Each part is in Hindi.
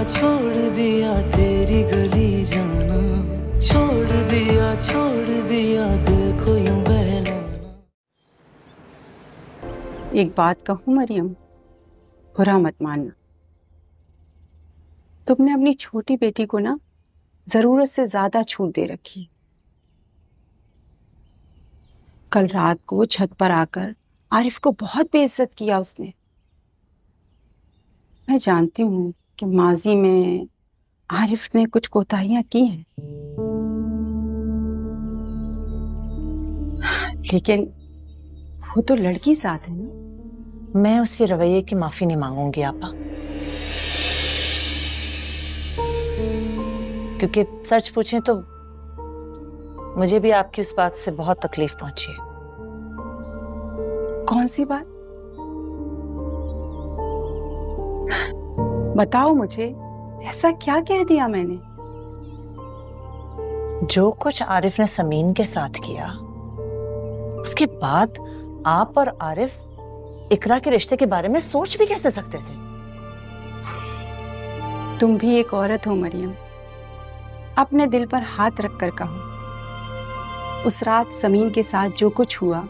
छोड़ दिया तेरी गली जाना, छोड़ दिया दिल को यूं बहलाना। एक बात कहूँ मरियम, बुरा मत मानना। तुमने अपनी छोटी बेटी को ना जरूरत से ज्यादा छूट दे रखी। कल रात को छत पर आकर आरिफ को बहुत बेइज्जत किया उसने। मैं जानती हूँ कि माजी में आरिफ ने कुछ कोताहियां की हैं, लेकिन वो तो लड़की साथ है ना। मैं उसके रवैये की माफी नहीं मांगूंगी आपा, क्योंकि सच पूछें तो मुझे भी आपकी उस बात से बहुत तकलीफ पहुंची है। कौन सी बात? बताओ मुझे, ऐसा क्या कह दिया मैंने? जो कुछ आरिफ ने समीन के साथ किया, उसके बाद आप और आरिफ इकरा के रिश्ते के बारे में सोच भी कैसे सकते थे? तुम भी एक औरत हो मरियम, अपने दिल पर हाथ रख कर कहो, उस रात समीन के साथ जो कुछ हुआ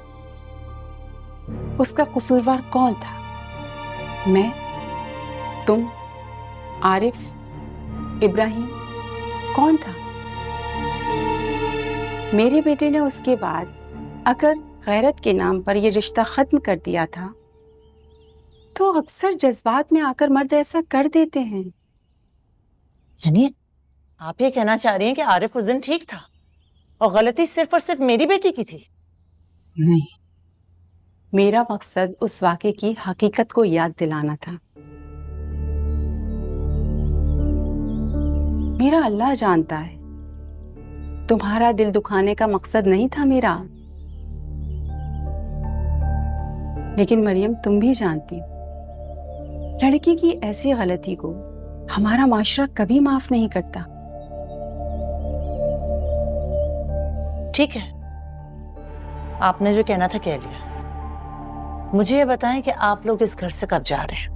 उसका कसूरवार कौन था? मैं, तुम, आरिफ, इब्राहिम? कौन था? मेरे बेटे ने उसके बाद अगर गैरत के नाम पर यह रिश्ता खत्म कर दिया था तो अक्सर जज्बात में आकर मर्द ऐसा कर देते हैं। यानी आप ये कहना चाह रही हैं कि आरिफ उस दिन ठीक था और गलती सिर्फ और सिर्फ मेरी बेटी की थी? नहीं, मेरा मकसद उस वाक़े की हकीकत को याद दिलाना था। मेरा अल्लाह जानता है, तुम्हारा दिल दुखाने का मकसद नहीं था मेरा। लेकिन मरियम, तुम भी जानती हो, लड़की की ऐसी गलती को हमारा माशरा कभी माफ नहीं करता। ठीक है, आपने जो कहना था कह लिया। मुझे ये बताएं कि आप लोग इस घर से कब जा रहे हैं?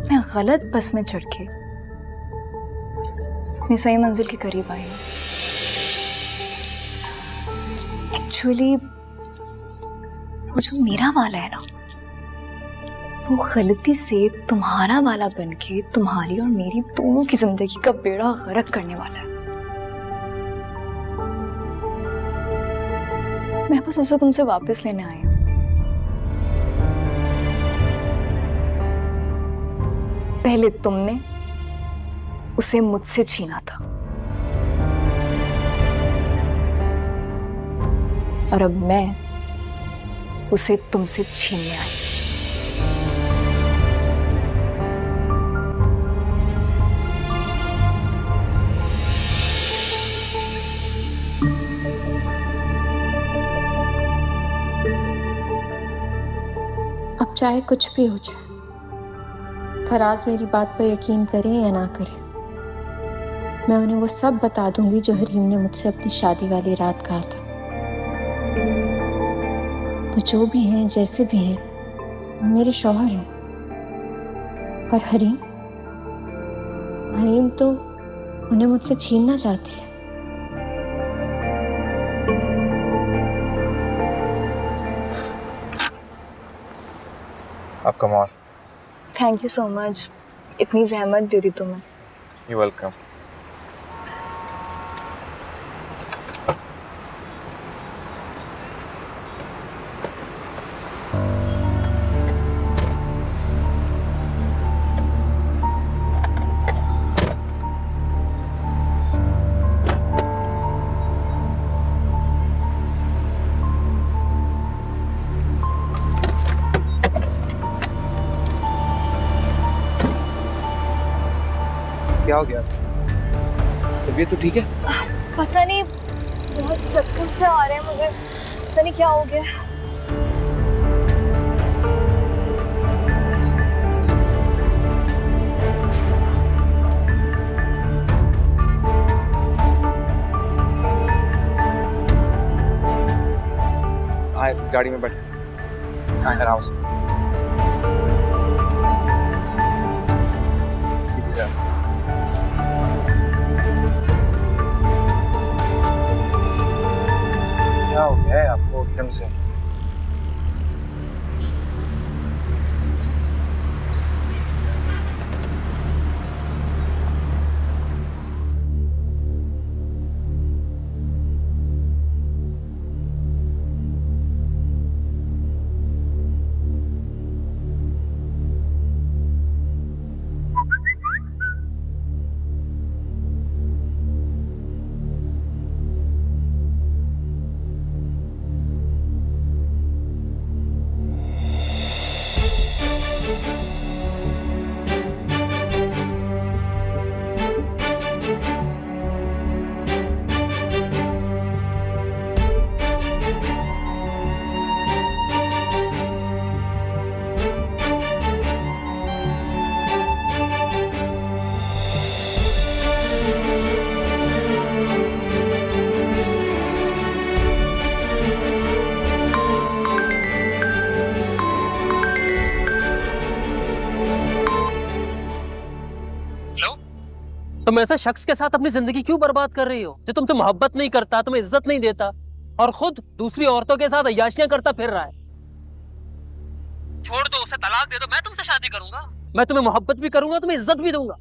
मैं गलत बस में चढ़ के अपनी सही मंजिल के करीब आई हूँ। एक्चुअली वो जो मेरा वाला है ना, वो गलती से तुम्हारा वाला बनके तुम्हारी और मेरी दोनों की जिंदगी का बेड़ा गर्क करने वाला है। मैं बस उसे तुमसे वापस लेने आई हूँ। पहले तुमने उसे मुझसे छीना था और अब मैं उसे तुमसे छीनने आई। अब चाहे कुछ भी हो जाए, फराज मेरी बात पर यकीन करें या ना करें, मैं उन्हें वो सब बता दूंगी जो हरीम ने मुझसे अपनी शादी वाली रात कहा था। वो जो भी हैं, जैसे भी हैं, मेरे शौहर हैं। और हरीम तो उन्हें मुझसे छीनना चाहती है। आपका mall. Thank you so much, इतनी जहमत दे दी तुम्हें। You welcome. क्या हो गया? तबीयत तो ठीक है? पता नहीं, बहुत चक्कर से आ रहे हैं मुझे, पता नहीं क्या हो गया। गाड़ी में बैठ। हाँ आराम से। सर क्या हो गया है आपको एकदम से? तुम ऐसे शख्स के साथ अपनी जिंदगी क्यों बर्बाद कर रही हो जो तुमसे मोहब्बत नहीं करता, तुम्हें इज्जत नहीं देता और खुद दूसरी औरतों के साथ अय्याशियां करता फिर रहा है? छोड़ दो उसे, तलाक दे दो, मैं तुमसे शादी करूंगा। मैं तुम्हें मोहब्बत भी करूंगा, तुम्हें इज्जत भी दूंगा।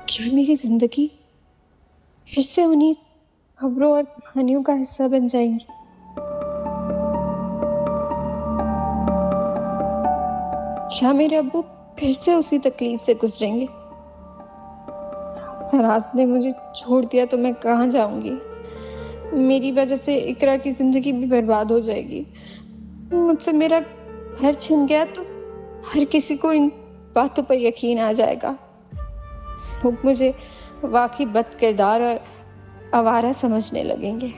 क्या मेरी जिंदगी फिर से उन्हीं खबरों और कहानियों का हिस्सा बन जाएंगी? क्या मेरे अब्बू फिर से उसी तकलीफ से गुजरेंगे? फराज ने मुझे छोड़ दिया तो मैं कहाँ जाऊंगी? मेरी वजह से इकरा की जिंदगी भी बर्बाद हो जाएगी। मुझसे मेरा घर छिन गया तो हर किसी को इन बातों पर यकीन आ जाएगा। लोग मुझे वाकई बदकिरदार और आवारा समझने लगेंगे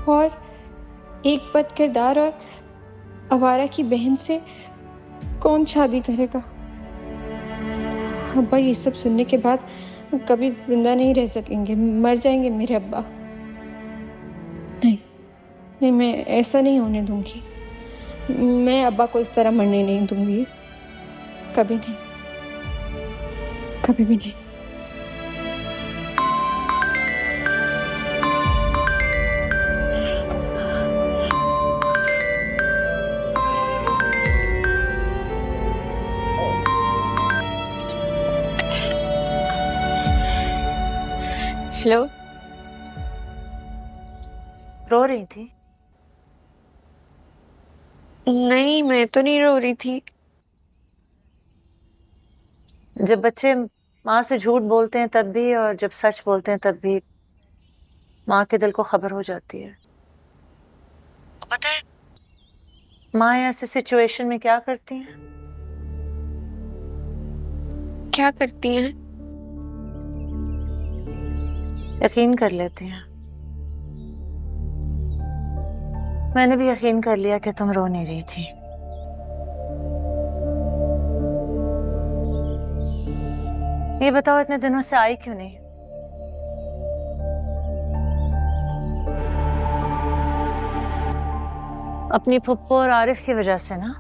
और एक बदकिरदार और आवारा की बहन से कौन शादी करेगा? अब्बा ये सब सुनने के बाद कभी जिंदा नहीं रह सकेंगे, मर जाएंगे मेरे अब्बा। नहीं नहीं, मैं ऐसा नहीं होने दूंगी। मैं अब्बा को इस तरह मरने नहीं दूंगी, कभी नहीं, कभी भी नहीं। हेलो। रो रही थी? नहीं, मैं तो नहीं रो रही थी। जब बच्चे माँ से झूठ बोलते हैं तब भी, और जब सच बोलते हैं तब भी माँ के दिल को खबर हो जाती है। और पता है माँ ऐसे सिचुएशन में क्या करती हैं? क्या करती हैं? यकीन कर लेती हैं। मैंने भी यकीन कर लिया कि तुम रो नहीं रही थी। ये बताओ इतने दिनों से आई क्यों नहीं? अपनी फुप्पो और आरिफ की वजह से ना?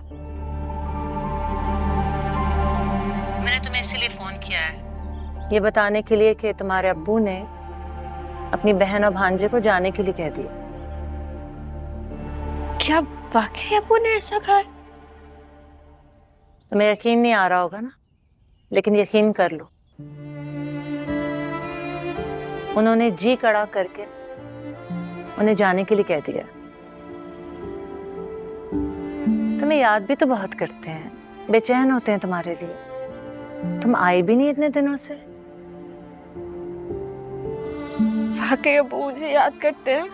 मैंने तुम्हें इसीलिए फोन किया है, ये बताने के लिए कि तुम्हारे अब्बू ने अपनी बहन और भांजे को जाने के लिए कह दिया। क्या वाकई अब्बू ने ऐसा कहा? तुम्हें यकीन नहीं आ रहा होगा ना, लेकिन यकीन कर लो, उन्होंने जी कड़ा करके उन्हें जाने के लिए कह दिया। तुम्हें याद भी तो बहुत करते हैं, बेचैन होते हैं तुम्हारे लिए। तुम आई भी नहीं इतने दिनों से। वाकई अब्बू मुझे याद करते हैं?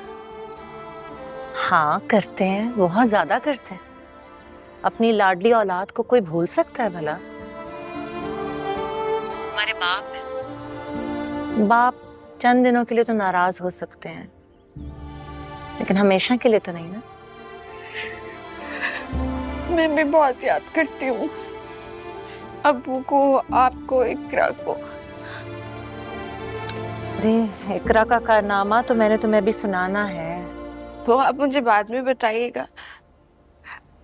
हाँ करते हैं, बहुत ज्यादा करते हैं। अपनी लाडली औलाद को कोई भूल सकता है भला? तुम्हारे बाप हैं। बाप चंद दिनों के लिए तो नाराज हो सकते हैं, लेकिन हमेशा के लिए तो नहीं ना। मैं भी बहुत याद करती हूँ अब्बू को, आपको, इकरा को। अरे इकरा का कारनामा तो मैंने तुम्हें अभी सुनाना है। वो आप मुझे बाद में बताइएगा।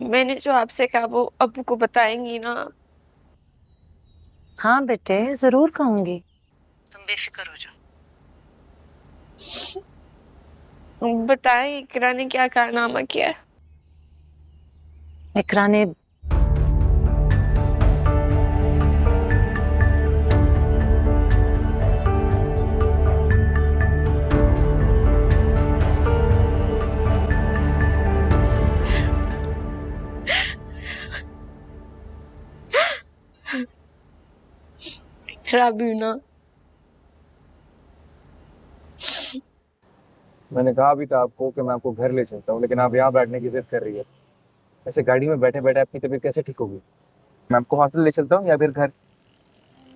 मैंने जो आपसे कहा वो अब्बू को बताएंगी ना? हाँ बेटे, जरूर कहूंगी, तुम बेफिक्र हो जाओ। बताएं इकरा ने क्या कारनामा किया है? इकरा ने इकरा भी ना। मैंने कहा भी था आपको कि मैं आपको घर ले चलता हूँ, लेकिन आप यहाँ बैठने की जिद कर रही है। ऐसे गाड़ी में बैठे बैठे आपकी तबीयत कैसे ठीक होगी? मैं आपको हॉस्टल ले चलता हूँ या फिर घर?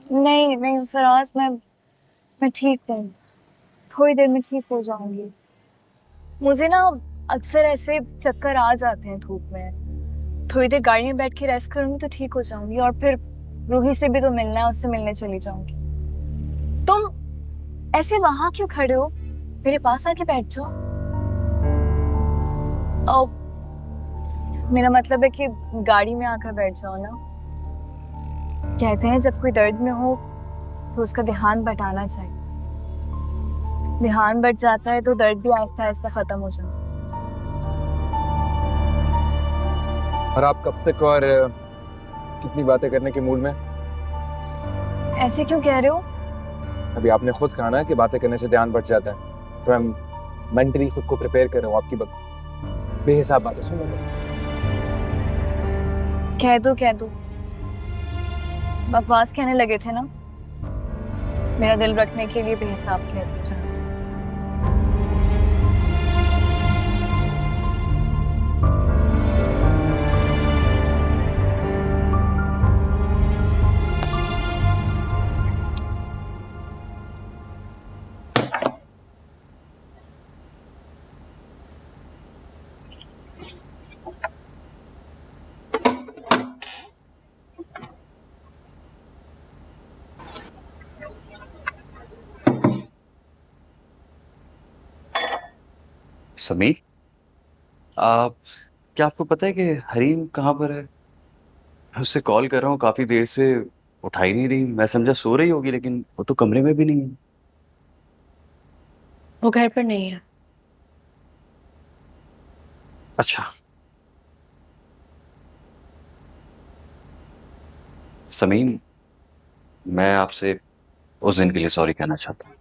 नहीं नहीं फराज, मैं ठीक हूँ, थोड़ी देर में ठीक हो जाऊंगी। मुझे ना अक्सर ऐसे चक्कर आ जाते हैं धूप में, थोड़ी देर गाड़ी में बैठ के रेस्ट करूंगी तो ठीक हो जाऊंगी, और फिर रूही से भी तो मिलना है, उससे मिलने चली जाऊंगी। तुम ऐसे वहां क्यों खड़े हो? मेरे पास आके बैठ जाओ। मेरा मतलब है कि गाड़ी में आकर बैठ जाओ ना। कहते हैं जब कोई दर्द में हो तो उसका ध्यान बटाना चाहिए, ध्यान बट जाता है तो दर्द भी आहिस्ता आहिस्ता खत्म हो जाता है। और आप कब तक और कितनी बातें करने के मूड में? ऐसे क्यों कह रहे हो? अभी आपने खुद कहा ना कि बातें करने से ध्यान बढ़ जाता है, तो मैं मेंटली खुद को प्रिपेयर कर रहा हूँ आपकी बेहिसाब बातें सुनने। कह दो, बकवास कहने लगे थे ना, मेरा दिल रखने के लिए बेहिसाब कह दो चाहते। समीर, क्या आपको पता है कि हरीम कहाँ पर है? मैं उससे कॉल कर रहा हूँ काफी देर से, उठा ही नहीं रही। मैं समझा सो रही होगी, लेकिन वो तो कमरे में भी नहीं है। वो घर पर नहीं है। अच्छा, समीर, मैं आपसे उस दिन के लिए सॉरी कहना चाहता हूँ।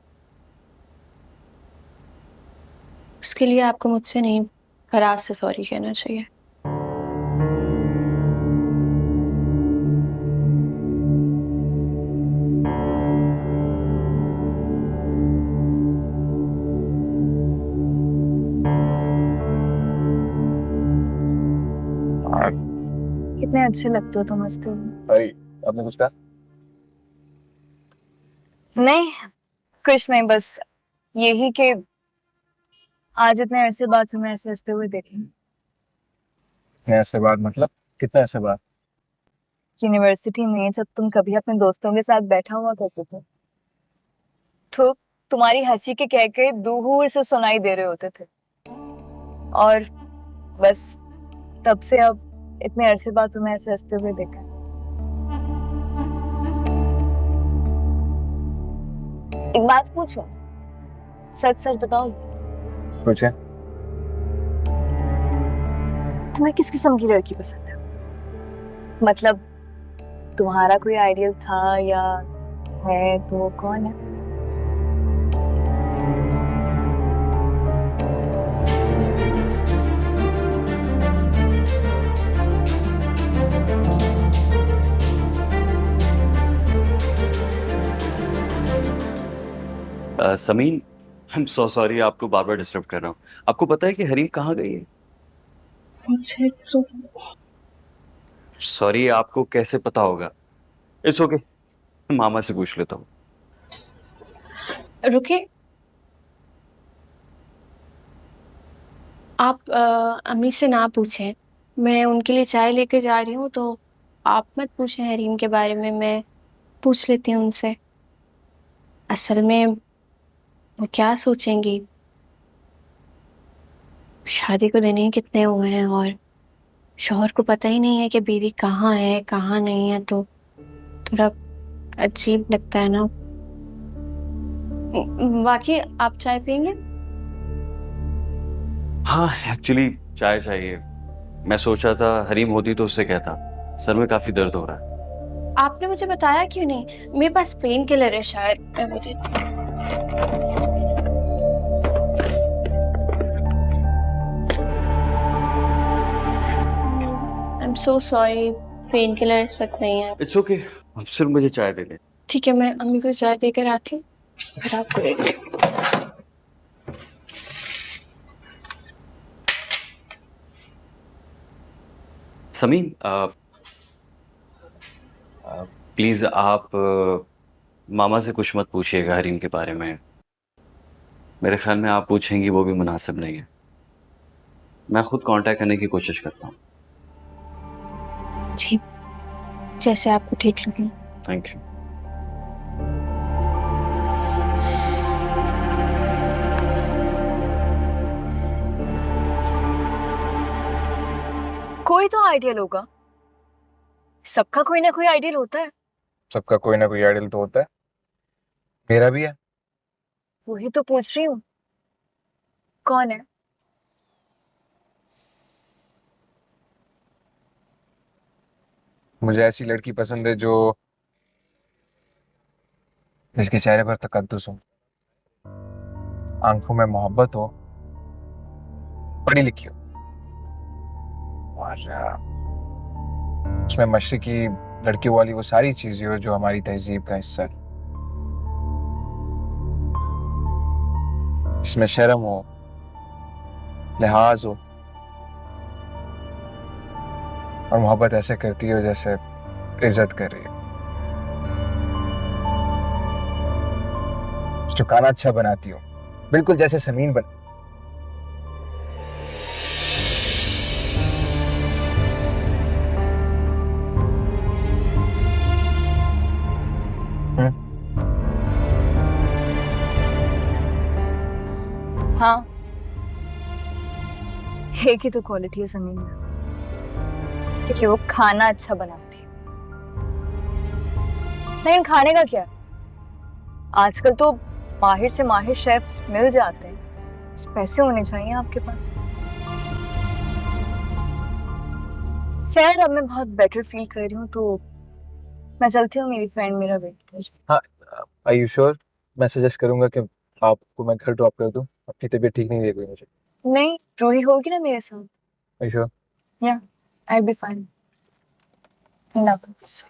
उसके लिए आपको मुझसे नहीं, फराज से सॉरी कहना चाहिए। कितने अच्छे लगते हो तुम हंसते हुए। अरे आपने कुछ कहा? नहीं कुछ नहीं, बस यही कि आज इतने अरसे बाद तुम्हें ऐसे हंसते हुए देखें। ऐसे बात मतलब कितना ऐसे बात? यूनिवर्सिटी में जब तुम कभी अपने दोस्तों के साथ बैठा हुआ करते थे तो तुम्हारी हंसी के कह के दूर से सुनाई दे रहे होते थे, और बस तब से अब इतने अरसे बाद तुम्हें ऐसे हंसते हुए देखा। एक बात पूछूं, सच सच बताओ, पूछे। तुम्हें किस किस्म की लड़की पसंद है? मतलब तुम्हारा कोई आइडियल था या है तो वो कौन है? Sameer, I am so sorry, आपको बार बार डिस्टर्ब कर रहा हूँ। आपको पता है कि हरीम कहाँ गई है? मुझे तो सॉरी, आपको कैसे पता होगा? इट्स ओके, मामा से पूछ लेता हूँ। रुके, आप अम्मी से ना पूछें, मैं उनके लिए चाय लेके जा रही हूँ, तो आप मत पूछें हरीम के बारे में, मैं पूछ लेती हूँ उनसे। असल में वो क्या सोचेंगी, शादी को दिन ही कितने हुए हैं और शौहर को पता ही नहीं है कि बीवी कहाँ है कहाँ नहीं है, तो थोड़ा अजीब लगता है ना। बाकी आप चाय पियेंगे? हाँ एक्चुअली चाय चाहिए। मैं सोचा था हरीम होती तो उससे कहता, सर में काफी दर्द हो रहा है। आपने मुझे बताया क्यों नहीं? मेरे पास पेन किलर है, शायद मैं वो देती हूँ। I'm so sorry, pain killer इस वक्त नहीं है। इट्स ओके, आप सिर्फ मुझे चाय दे दें। ठीक है, मैं अम्मी को चाय देकर आती हूँ, फिर आपको देती हूँ। समीम प्लीज आप मामा से कुछ मत पूछिएगा हरीम के बारे में। मेरे ख्याल में आप पूछेंगी वो भी मुनासिब नहीं है। मैं खुद कांटेक्ट करने की कोशिश करता हूँ। जी, जैसे आपको ठीक लगे। Thank you. कोई तो आइडियल होगा, सबका कोई ना कोई आइडियल होता है। सबका कोई ना कोई आइडल तो होता है, मेरा भी है। वही तो पूछ रही हूँ, कौन है? मुझे ऐसी लड़की पसंद है जो जिसके चेहरे पर तकद्दुस हो, आंखों में मोहब्बत हो, पढ़ी लिखी हो और उसमें मशरिकी लड़कियों वाली वो सारी चीजें हो जो हमारी तहजीब का हिस्सा है। जिसमें शर्म हो, लिहाज हो और मोहब्बत ऐसे करती हो जैसे इज्जत कर रही है। जो खाना अच्छा बनाती हो, बिल्कुल जैसे समीन बन। हाँ, एक ही तो क्वालिटी है जमीन में, क्योंकि वो खाना अच्छा बनाती है। लेकिन खाने का क्या, आजकल तो माहिर से माहिर शेफ्स मिल जाते हैं, बस पैसे होने चाहिए आपके पास। खैर, अब मैं बहुत बेटर फील कर रही हूँ, तो मैं चलती हूँ, मेरी फ्रेंड मेरा वेट कर रही है। हाँ, आर यू श्योर? मैं सजेस्ट करूंगा कि आपको मैं घर ड्रॉप कर दूं। आपकी तबीयत ठीक नहीं लग रही मुझे। नहीं, रूही होगी ना मेरे साथ। Are you sure? Yeah, I be fine. अल्लाह हाफ़िज़।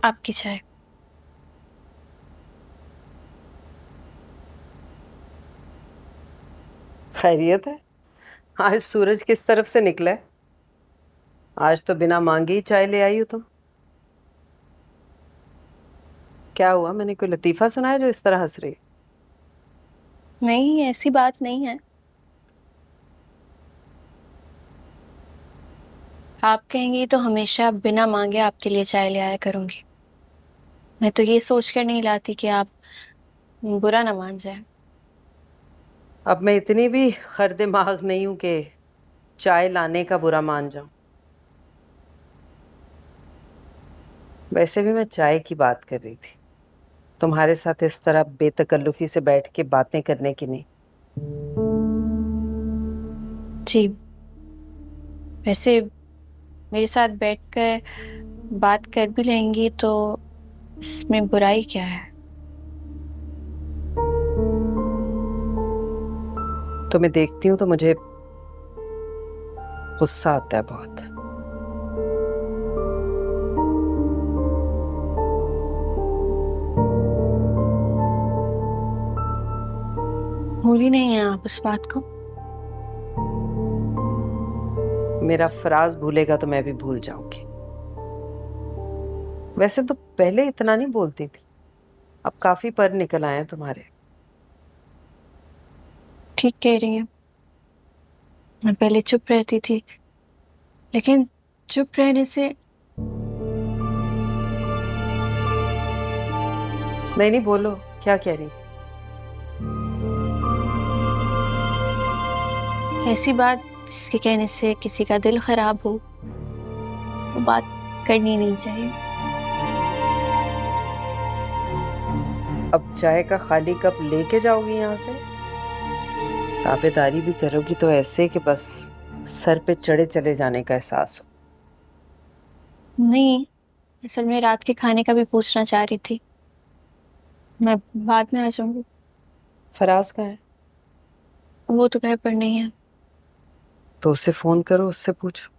आपकी चाय। खैरियत है? आज सूरज किस तरफ से निकला है? आज तो बिना मांगे ही चाय ले आई हो तुम। क्या हुआ, मैंने कोई लतीफा सुना है जो इस तरह हंस रही? नहीं, ऐसी बात नहीं है। आप कहेंगी तो हमेशा बिना मांगे आपके लिए चाय ले आया करूंगी। मैं तो ये सोच कर नहीं लाती कि आप बुरा ना मान जाए। अब मैं इतनी भी खर दिमाग नहीं हूं कि चाय लाने का बुरा मान जाऊं। वैसे भी मैं चाय की बात कर रही थी, तुम्हारे साथ इस तरह बेतकल्लुफी से बैठ के बातें करने की नहीं। जी, वैसे मेरे साथ बैठकर बात कर भी लेंगी तो इसमें बुराई क्या है? तुम्हें देखती हूँ तो मुझे गुस्सा आता है बहुत। भूली नहीं है आप इस बात को? मेरा फराज भूलेगा तो मैं भी भूल जाऊंगी। वैसे तो पहले इतना नहीं बोलती थी, अब काफी पर निकल आए हैं तुम्हारे। ठीक कह रही हैं। मैं पहले चुप रहती थी, लेकिन चुप रहने से नहीं बोलो, क्या कह रही? ऐसी बात जिसके कहने से किसी का दिल खराब हो, वो बात करनी नहीं चाहिए। अब चाय का खाली कप लेके जाओगी यहाँ से? ताबेदारी भी करोगी तो ऐसे कि बस सर पे चढ़े चले जाने का एहसास हो। नहीं, असल में रात के खाने का भी पूछना चाह रही थी। मैं बाद में आ जाऊंगी। फराज कहाँ है? वो तो घर पर नहीं है। तो उसे फोन करो, उससे पूछो।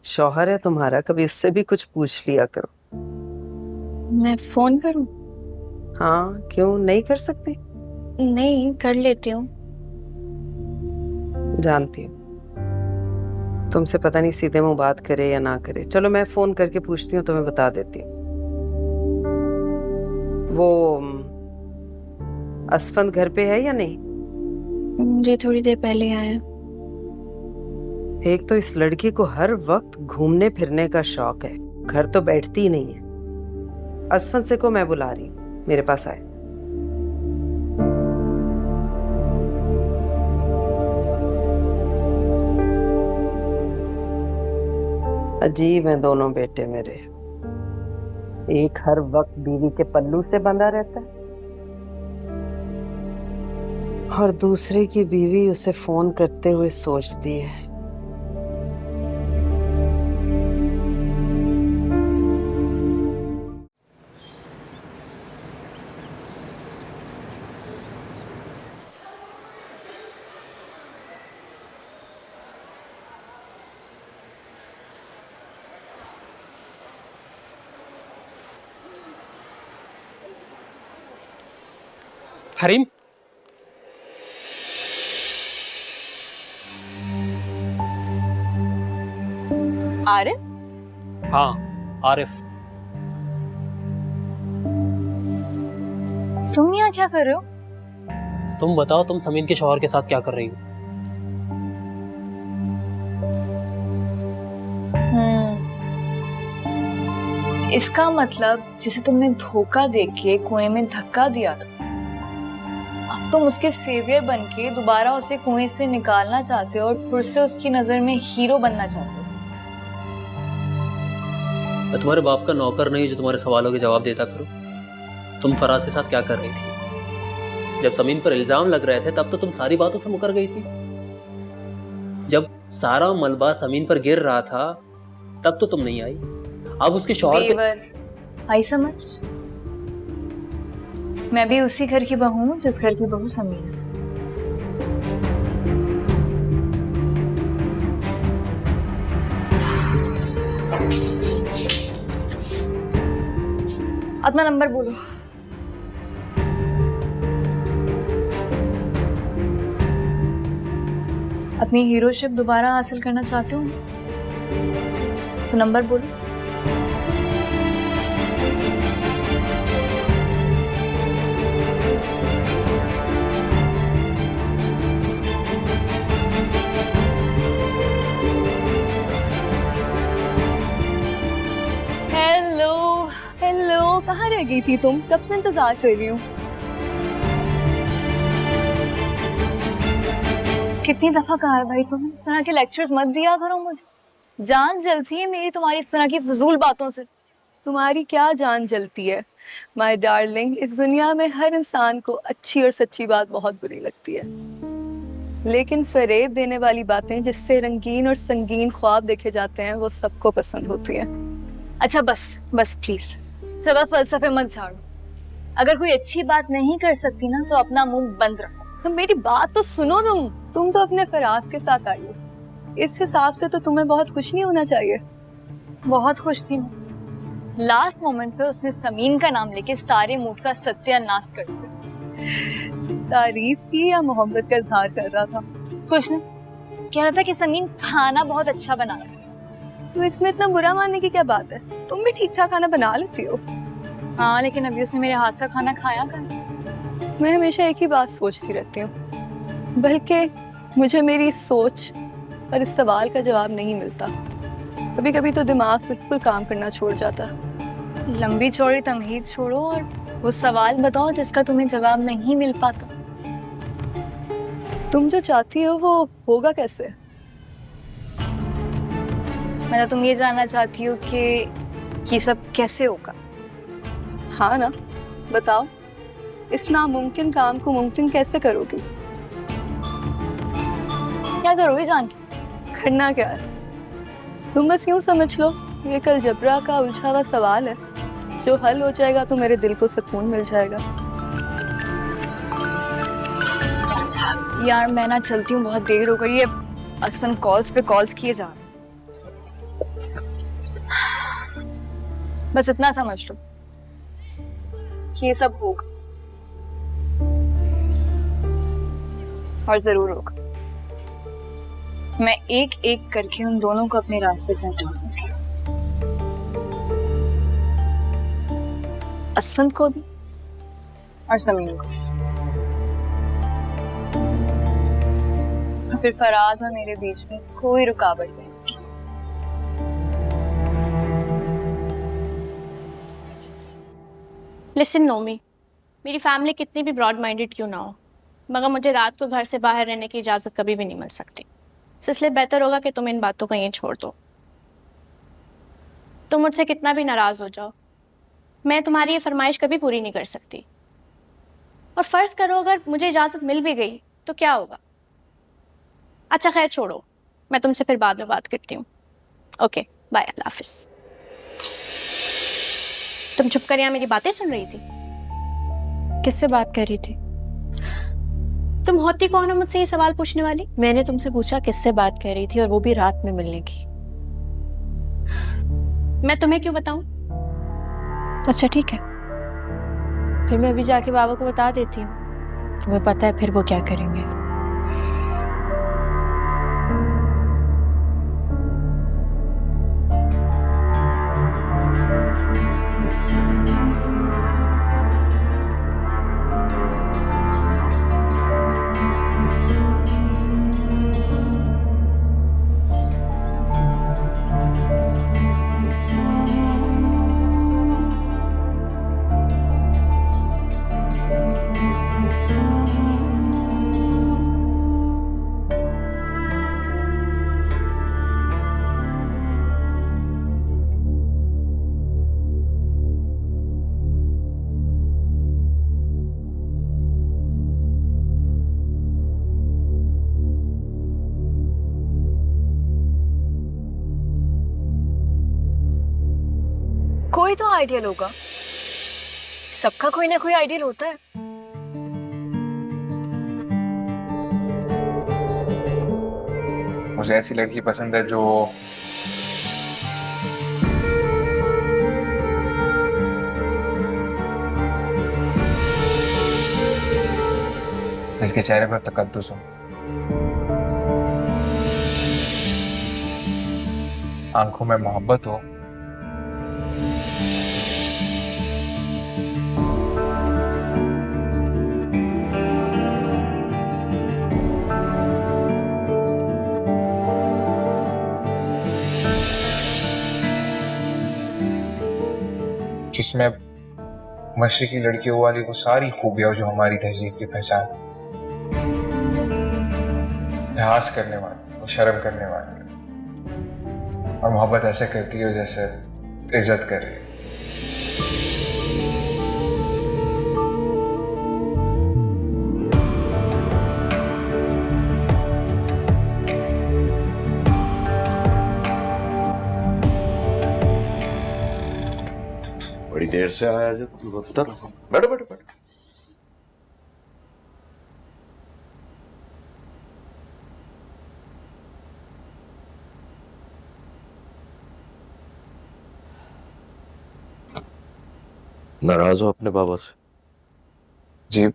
शौहर है तुम्हारा, कभी उससे भी कुछ पूछ लिया करो। मैं फोन करूं? हाँ, क्यों नहीं कर सकती? नहीं, कर लेती हूँ। जानती हूँ तुमसे पता नहीं सीधे मुंह बात करे या ना करे। चलो मैं फोन करके पूछती हूँ, तुम्हें बता देती हूँ। वो असफंद घर पे है या नहीं? जी थोड़ी देर पहले आया। एक तो इस लड़की को हर वक्त घूमने फिरने का शौक है, घर तो बैठती ही नहीं है। असफंद से को मैं बुला रही हूँ, मेरे पास आए। अजीब हैं दोनों बेटे मेरे। एक हर वक्त बीवी के पल्लू से बंधा रहता है और दूसरे की बीवी उसे फोन करते हुए सोचती है। हरीम, आरिफ? हाँ आरिफ। तुम यहाँ क्या कर रहे हो? तुम बताओ, तुम समीन के शौहर के साथ क्या कर रही हो? इसका मतलब जिसे तुमने धोखा देके कुएं में धक्का दिया था, अब तुम उसके सेवियर बनके दोबारा उसे कुएं से निकालना चाहते हो और फिर से उसकी नजर में हीरो बनना चाहते हो। मैं तुम्हारे बाप का नौकर नहीं जो तुम्हारे सवालों के जवाब देता करूं। तुम फराज के साथ क्या कर रही थी? जब समीन पर इल्जाम लग रहे थे तब तो तुम सारी बातों से मुकर गई थी। जब सारा मलबा समीन पर गिर रहा था तब तो तुम नहीं आई। अब उसके शौहर आई समझ? मैं भी उसी घर की बहू हूं जिस घर की बहू समीन है। अपना नंबर बोलो। अपनी हीरोशिप दोबारा हासिल करना चाहते हो तो नंबर बोलो। कहाँ रह गई थी तुम? कब से इंतजार कर रही हूँ। कितनी दफा कहा है भाई, तुम इस तरह के लेक्चर्स मत दिया करो मुझे। जान जलती है मेरी तुम्हारी इस तरह की फजूल बातों से। तुम्हारी क्या जान जलती है माय डार्लिंग? इस दुनिया में हर इंसान को अच्छी और सच्ची बात बहुत बुरी लगती है, लेकिन फरेब देने वाली बातें जिससे रंगीन और संगीन ख्वाब देखे जाते हैं वो सबको पसंद होती है। अच्छा बस बस प्लीज ज्यादा फलसफे मत झाड़ो। अगर कोई अच्छी बात नहीं कर सकती ना तो अपना मुंह बंद रखो। तो मेरी बात तो सुनो। तुम तो अपने फराज के साथ आई हो, इस हिसाब से तो तुम्हें बहुत खुश नहीं होना चाहिए। बहुत खुश थी मैं। लास्ट मोमेंट पे उसने समीन का नाम लेके सारे मूड का सत्यानाश कर दिया। तारीफ की या मोहब्बत का इजहार कर रहा था? कुछ नहीं, कह रहा था कि समीन खाना बहुत अच्छा बना रहा है। तो इसमें इतना बुरा मानने की क्या बात है? तुम भी ठीक ठाक खाना बना लेती हो। हाँ, लेकिन अभी उसने मेरे हाथ का खाना खाया कर। मैं हमेशा एक ही बात सोचती रहती हूँ, बल्कि मुझे मेरी इस सोच और इस सवाल का जवाब नहीं मिलता। कभी कभी तो दिमाग बिल्कुल काम करना छोड़ जाता है। लंबी चौड़ी तमहीद छोड़ो और वो सवाल बताओ जिसका तुम्हें जवाब नहीं मिल पाता। तुम जो चाहती हो वो होगा कैसे? मतलब तुम ये जानना चाहती हो कि ये सब कैसे होगा? हाँ ना, बताओ। इस नामुमकिन काम को मुमकिन कैसे करोगी? क्या करोगी जान के? करना क्या है? तुम बस यूं समझ लो, ये कल जबरा का उलझा हुआ सवाल है, जो हल हो जाएगा तो मेरे दिल को सुकून मिल जाएगा। यार मैं ना चलती हूँ, बहुत देर हो गई है। असफन कॉल्स पे कॉल्स किए जा रहे। बस इतना समझ लो कि ये सब होगा और जरूर होगा। मैं एक एक करके उन दोनों को अपने रास्ते से हटा दूंगी, असफंत को भी और समीन को। फिर फराज और मेरे बीच में कोई रुकावट नहीं होगी। लिसन नोमी, मेरी फैमिली कितनी भी ब्रॉड माइंडेड क्यों ना हो, मगर मुझे रात को घर से बाहर रहने की इजाज़त कभी भी नहीं मिल सकती। इसलिए बेहतर होगा कि तुम इन बातों को यहीं छोड़ दो। तुम मुझसे कितना भी नाराज़ हो जाओ, मैं तुम्हारी ये फरमाइश कभी पूरी नहीं कर सकती। और फ़र्ज़ करो अगर मुझे इजाज़त मिल भी गई तो क्या होगा? अच्छा खैर छोड़ो, मैं तुमसे फिर बाद में बात करती हूँ। ओके बाय, अल्लाह हाफिज़। तुम चुप कर यहाँ मेरी बातें सुन रही थी? किससे बात कर रही थी? तुम होती कौन हो मुझसे ये सवाल पूछने वाली? मैंने तुमसे पूछा किससे बात कर रही थी, और वो भी रात में मिलने की। मैं तुम्हें क्यों बताऊं? अच्छा ठीक है, फिर मैं अभी जाके बाबा को बता देती हूँ। तुम्हें पता है फिर वो क्या करेंगे। कोई तो आइडियल होगा, सबका कोई ना कोई आइडियल होता है। मुझे ऐसी लड़की पसंद है जो जिसके चेहरे पर तकद्दुस हो, आंखों में मोहब्बत हो, जिसमें मशरिकी लड़कियों वाली वो सारी खूबियां जो हमारी तहजीब की पहचान, लिहाज करने वाली, वो शर्म करने वाली और मोहब्बत ऐसे करती हो जैसे इज्जत कर रही है। बड़ी देर से आया जो बैठो बैठो बैठो। नाराज हो अपने बाबा से? जी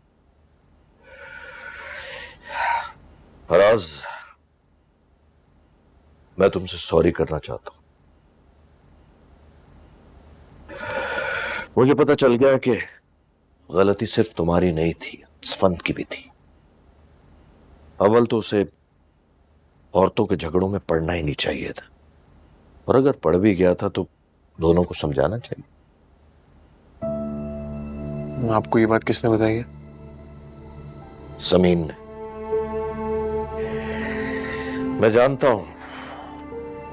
फराज, मैं तुमसे सॉरी करना चाहता हूं। मुझे पता चल गया कि गलती सिर्फ तुम्हारी नहीं थी, असफंद की भी थी। अव्वल तो उसे औरतों के झगड़ों में पड़ना ही नहीं चाहिए था, और अगर पड़ भी गया था तो दोनों को समझाना चाहिए। आपको ये बात किसने बताई है? समीन ने। मैं जानता हूं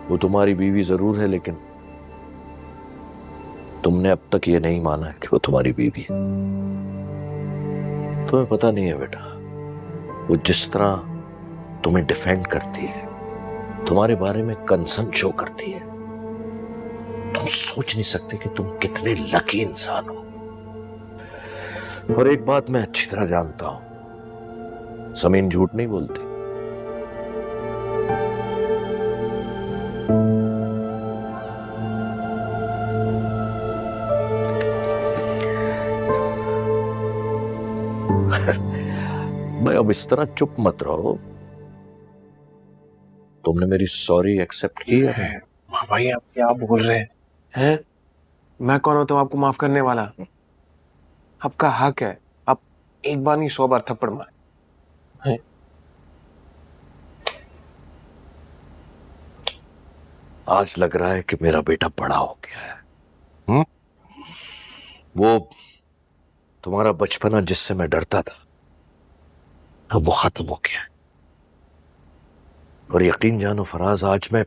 वो तुम्हारी बीवी जरूर है, लेकिन तुमने अब तक ये नहीं माना है कि वो तुम्हारी बीवी है। तुम्हें पता नहीं है बेटा, वो जिस तरह तुम्हें डिफेंड करती है, तुम्हारे बारे में कंसर्न शो करती है, तुम सोच नहीं सकते कि तुम कितने लकी इंसान हो। और एक बात मैं अच्छी तरह जानता हूं, समीन झूठ नहीं बोलती। भाई अब इस तरह चुप मत रहो। तुमने मेरी सॉरी एक्सेप्ट की है? भाई आप क्या बोल रहे हैं? मैं कौन होता हूं आपको माफ करने वाला? आपका हक है, आप एक बार नहीं 100 बार थप्पड़ मारे। आज लग रहा है कि मेरा बेटा बड़ा हो गया है। वो तुम्हारा बचपना जिससे मैं डरता था, अब वो खत्म हो गया है। और यकीन जानो फराज, आज मैं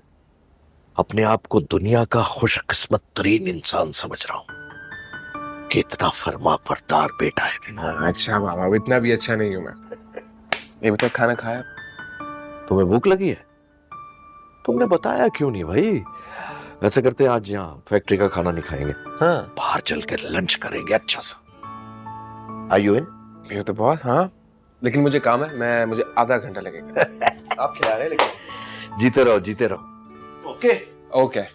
अपने आप को दुनिया का खुशकिस्मत तरीन इंसान समझ रहा हूं कि इतना फरमा बरदार बेटा है मेरा। अच्छा बाबा, अब इतना भी अच्छा नहीं हूं मैं। ये बता, खाना खाया? तुम्हें भूख लगी है? तुमने बताया क्यों नहीं भाई? ऐसे करते हैं, आज यहाँ फैक्ट्री का खाना नहीं खाएंगे, हाँ, बाहर चल के लंच करेंगे अच्छा सा। Are you in? ये तो बहुत, हाँ, लेकिन मुझे काम है, मुझे आधा घंटा लगेगा। आप खिला रहे हैं लेकिन। जीते रहो, जीते रहो। Okay okay.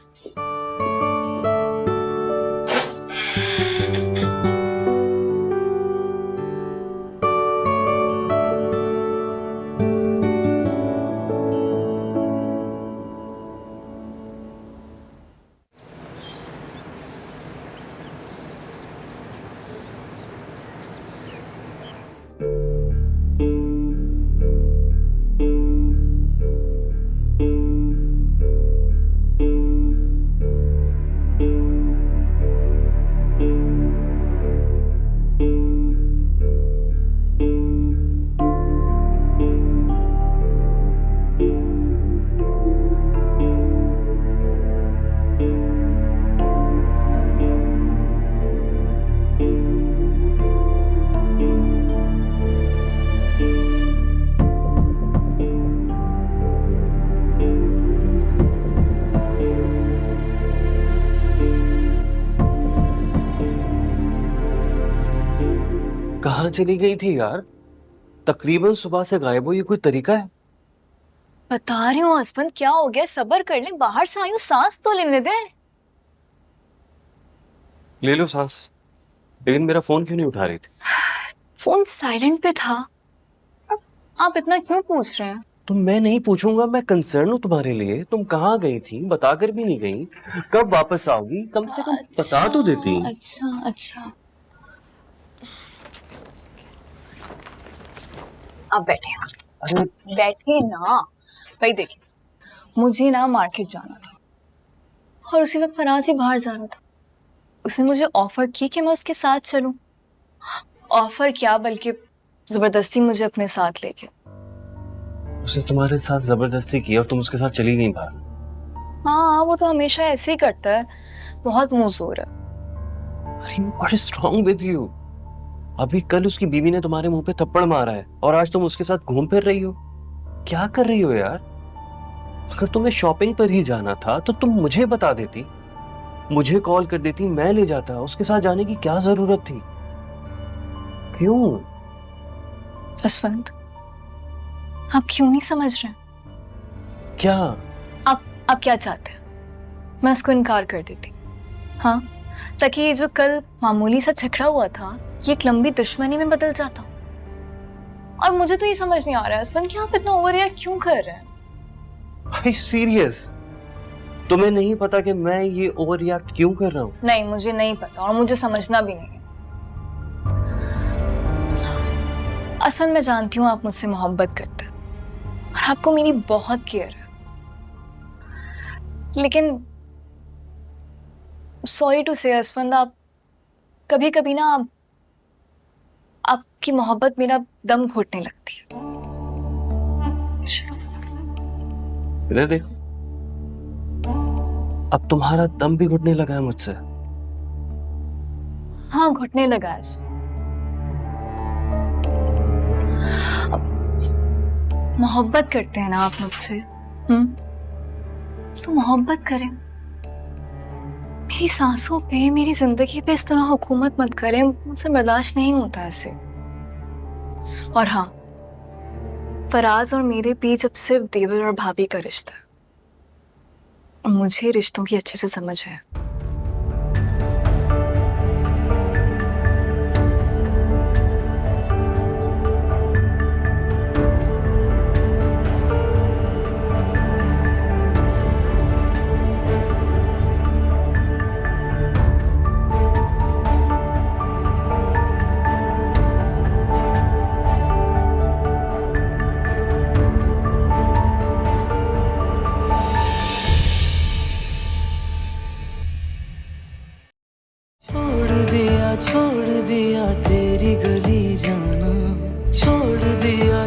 कहाँ चली गई थी यार? तकरीबन सुबह से गायब हो, ये कोई तरीका है? बता रही हूँ हस्बैंड, क्या हो गया? सब्र कर ले, बाहर से आई हूँ, सांस तो लेने दे। ले लो सांस, लेकिन मेरा फोन क्यों नहीं उठा रही थी? फोन साइलेंट पे था। आप इतना क्यों पूछ रहे हैं? तो मैं नहीं पूछूंगा, मैं कंसर्न हूँ तुम्हारे लिए। तुम कहाँ गई थी, बताकर भी नहीं गई। कब वापस आओगी, कम से कम बता तो देती। अच्छा अच्छा, आप बैठे। अरे बैठे ना भाई। देखिए, मुझे ना मार्केट जाना था और उसी वक्त फराज ही बाहर जाना था। उसने मुझे ऑफर की कि मैं उसके साथ चलूं। ऑफर क्या, बल्कि जबरदस्ती मुझे अपने साथ लेके। उसने तुम्हारे साथ जबरदस्ती की और तुम उसके साथ चली गई बाहर? हाँ, वो तो हमेशा ऐसे ही करता है, बहुत मुंहजोर है। अरे what is wrong with you? अभी कल उसकी बीवी ने तुम्हारे मुंह पे थप्पड़ मारा है और आज तुम उसके साथ घूम फिर रही हो। क्या कर रही हो यार? अगर तुम्हें शॉपिंग पर ही जाना था तो तुम मुझे बता देती, मुझे कॉल कर देती, मैं ले जाता। उसके साथ जाने की क्या जरूरत थी? क्यों? जसवंत, आप क्यों नहीं समझ रहे? क्या? आप क्या चाहते हैं? मैं उसको इनकार कर देती। हाँ, ताकि ये जो कल मामूली सा झगड़ा हुआ था ये एक लंबी दुश्मनी में बदल जाता। और मुझे तो ये समझ नहीं आ रहा है असफन कि आप इतना ओवर रिएक्ट क्यों कर रहे हैं। भाई सीरियस, तुम्हें नहीं पता कि मैं ये ओवर रिएक्ट क्यों कर रहा हूँ? नहीं, मुझे नहीं पता और मुझे समझना भी नहीं है। असफन, मैं जानती हूँ आप मुझसे मोहब्बत करते हैं और आपको मेरी बहुत केयर है, लेकिन सॉरी टू से असफन, आप कभी कभी ना आपकी मोहब्बत मेरा दम घोटने लगती है। इधर देखो, अब तुम्हारा दम भी घुटने लगा है मुझसे। हाँ, घुटने लगा है। अब मोहब्बत करते हैं ना आप मुझसे, तो मोहब्बत करें। मेरी सांसों पे, मेरी जिंदगी पे इस तरह हुकूमत मत करें, मुझसे बर्दाश्त नहीं होता ऐसे। और हाँ, फराज और मेरे बीच अब सिर्फ देवर और भाभी का रिश्ता है और मुझे रिश्तों की अच्छे से समझ है। छोड़ दिया तेरी गली जाना, छोड़ दिया